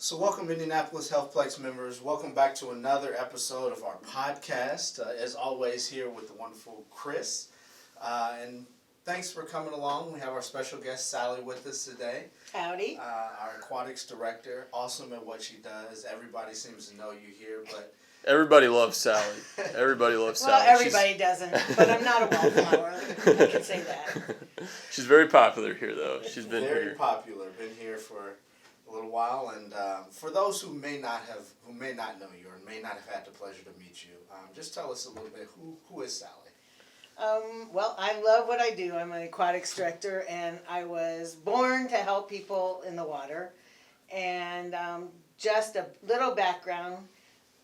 So welcome Indianapolis Healthplex members. Welcome back to another episode of our podcast. As always, here with the wonderful Chris. And thanks for coming along. We have our special guest Sally with us today. Howdy. Our aquatics director, awesome at what she does. Everybody seems to know you here, but everybody loves Sally. Everybody loves Sally. Well, everybody doesn't, but I'm not a wallflower. I can say that. She's very popular here, though. She's been very here. popular. Been here for a little while, and for those who may not know you or may not have had the pleasure to meet you, just tell us a little bit who is Sally. Well, I love what I do. I'm an aquatics director, and I was born to help people in the water. And just a little background.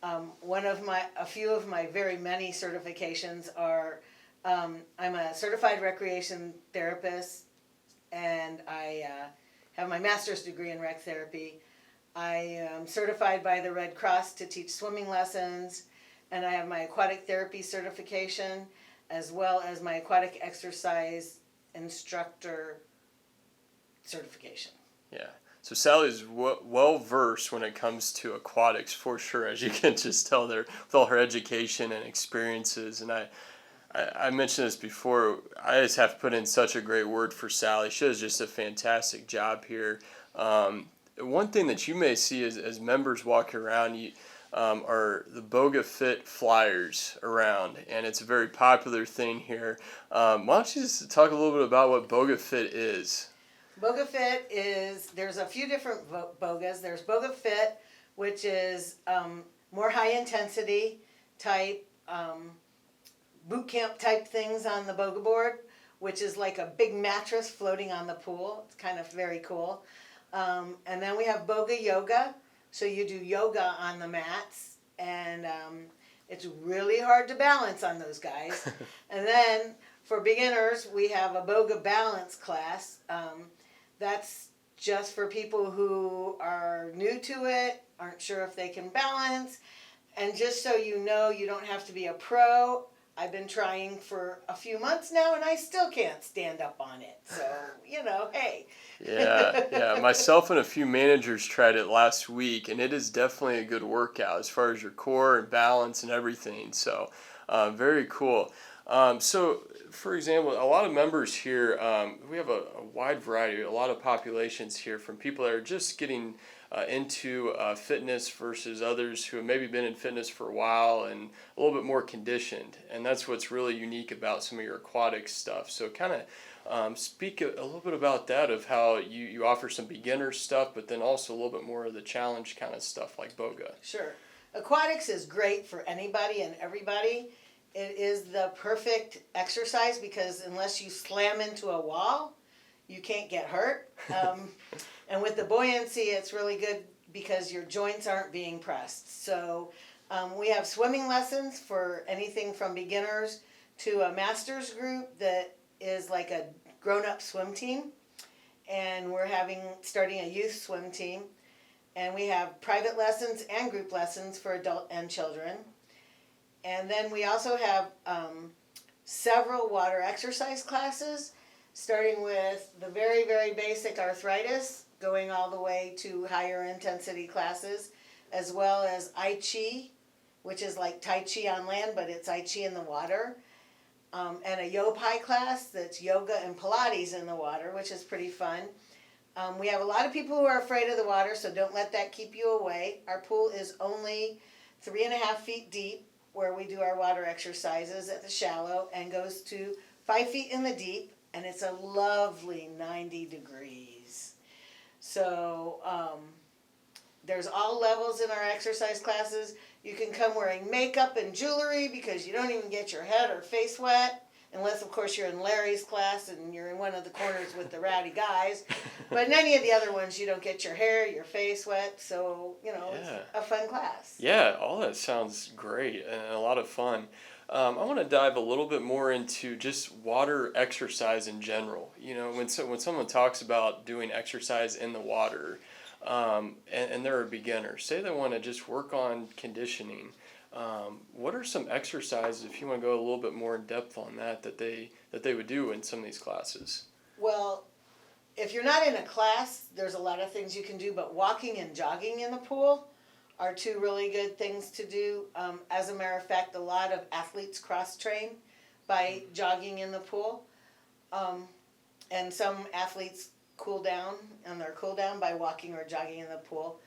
A few of my very many certifications are, I'm a certified recreation therapist, and I have my master's degree in rec therapy. I am certified by the Red Cross to teach swimming lessons, and I have my aquatic therapy certification, as well as my aquatic exercise instructor certification. Yeah. So Sally's well versed when it comes to aquatics, for sure, as you can just tell there with all her education and experiences. And I mentioned this before, I just have to put in such a great word for Sally. She does just a fantastic job here. One thing that you may see as members walking around are the Boca Fit flyers around, and it's a very popular thing here. Why don't you just talk a little bit about what Boca Fit is? Boca Fit there's a few different bogas. There's Boca Fit, which is more high intensity type, boot camp type things on the Boga board, which is like a big mattress floating on the pool. It's kind of very cool. And then we have Boga Yoga. So you do yoga on the mats, and it's really hard to balance on those guys. And then for beginners, we have a Boga Balance class. That's just for people who are new to it, aren't sure if they can balance. And just so you know, you don't have to be a pro. I've been trying for a few months now, and I still can't stand up on it. So, hey. Yeah. Myself and a few managers tried it last week, and it is definitely a good workout as far as your core and balance and everything. So, very cool. So, for example, a lot of members here, we have a wide variety, a lot of populations here from people that are just getting into fitness versus others who have maybe been in fitness for a while and a little bit more conditioned. And that's what's really unique about some of your aquatic stuff. So kind of speak a little bit about that, of how you offer some beginner stuff, but then also a little bit more of the challenge kind of stuff like Boga. Sure. Aquatics is great for anybody and everybody. It is the perfect exercise because unless you slam into a wall, you can't get hurt. And with the buoyancy, it's really good because your joints aren't being pressed. So we have swimming lessons for anything from beginners to a master's group that is like a grown-up swim team. And we're starting a youth swim team. And we have private lessons and group lessons for adult and children. And then we also have several water exercise classes, starting with the very, very basic arthritis, going all the way to higher intensity classes, as well as I Chi, which is like Tai Chi on land, but it's I Chi in the water, and a Yopai class that's yoga and Pilates in the water, which is pretty fun. We have a lot of people who are afraid of the water, so don't let that keep you away. Our pool is only 3.5 feet deep, where we do our water exercises at the shallow, and goes to 5 feet in the deep, and it's a lovely 90 degrees. So there's all levels in our exercise classes. You can come wearing makeup and jewelry because you don't even get your head or face wet, unless, of course, you're in Larry's class and you're in one of the corners with the rowdy guys. But in any of the other ones, you don't get your hair, your face wet. So, It's a fun class. Yeah, all that sounds great and a lot of fun. I want to dive a little bit more into just water exercise in general. When someone talks about doing exercise in the water, and they're a beginner, say they want to just work on conditioning, what are some exercises, if you want to go a little bit more in depth on that they would do in some of these classes? Well, if you're not in a class, there's a lot of things you can do, but walking and jogging in the pool are two really good things to do. As a matter of fact, a lot of athletes cross-train by jogging in the pool. And some athletes cool down on their cool down by walking or jogging in the pool.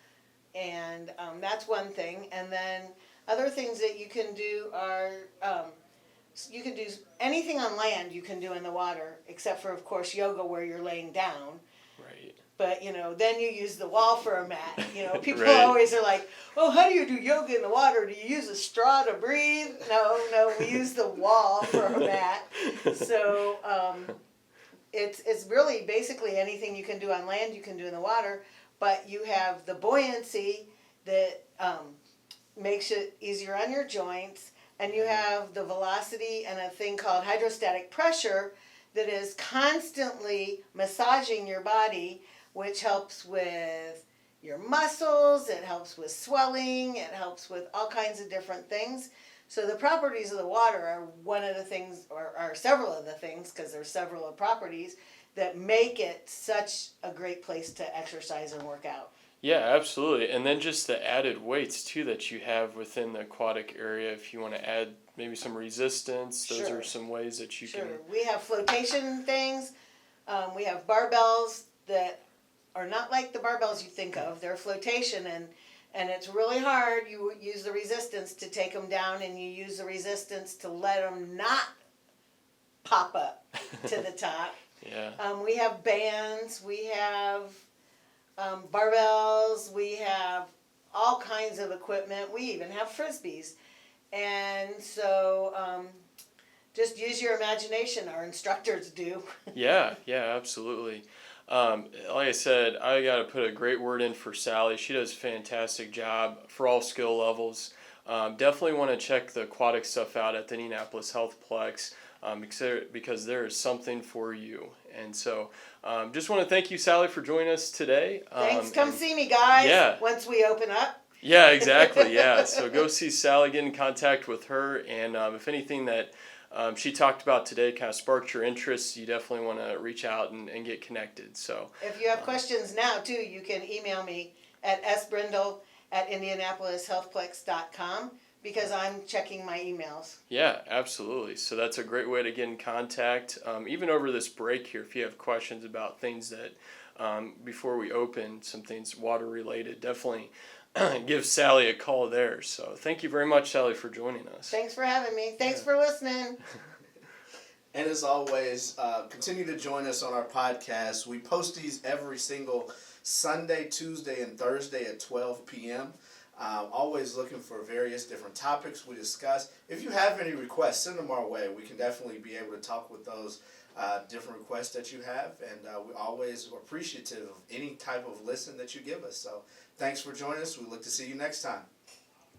And that's one thing. And then other things that you can do are, you can do anything on land you can do in the water, except for, of course, yoga where you're laying down. Right. But, then you use the wall for a mat. People Right. always are like, oh, how do you do yoga in the water? Do you use a straw to breathe? No, we use the wall for a mat. So it's really basically anything you can do on land you can do in the water, but you have the buoyancy that makes it easier on your joints, and you have the velocity and a thing called hydrostatic pressure that is constantly massaging your body, which helps with your muscles, it helps with swelling, it helps with all kinds of different things. So the properties of the water are one of the things, or are several of the things, because there's several properties that make it such a great place to exercise and work out. Yeah, absolutely. And then just the added weights too that you have within the aquatic area. If you want to add maybe some resistance, those Sure. are some ways that you Sure. can. We have flotation things. We have barbells that are not like the barbells you think of. They're flotation, and it's really hard. You use the resistance to take them down, and you use the resistance to let them not pop up to the top. Yeah. We have bands. We have barbells. We have all kinds of equipment. We even have frisbees. And so just use your imagination. Our instructors do. Yeah, absolutely. Like I said, I got to put a great word in for Sally. She does a fantastic job for all skill levels. Definitely want to check the aquatic stuff out at the Indianapolis Healthplex because there is something for you. And so just want to thank you, Sally, for joining us today. Thanks. Come see me, guys, yeah. once we open up. Yeah, exactly. Yeah. So go see Sally, get in contact with her. And if anything that she talked about today kind of sparked your interest, you definitely want to reach out and get connected. So If you have questions now, too, you can email me at sbrindle@indianapolishealthplex.com because I'm checking my emails. yeah, absolutely. So that's a great way to get in contact. Even over this break here, if you have questions about things that before we open, some things water related, definitely give Sally a call there. So thank you very much, Sally, for joining us. Thanks for having me. Thanks for listening. And as always, continue to join us on our podcast. We post these every single Sunday, Tuesday, and Thursday at 12 p.m. Always looking for various different topics we discuss. If you have any requests, send them our way. We can definitely be able to talk with those different requests that you have. And we're always appreciative of any type of listen that you give us. So thanks for joining us. We look to see you next time.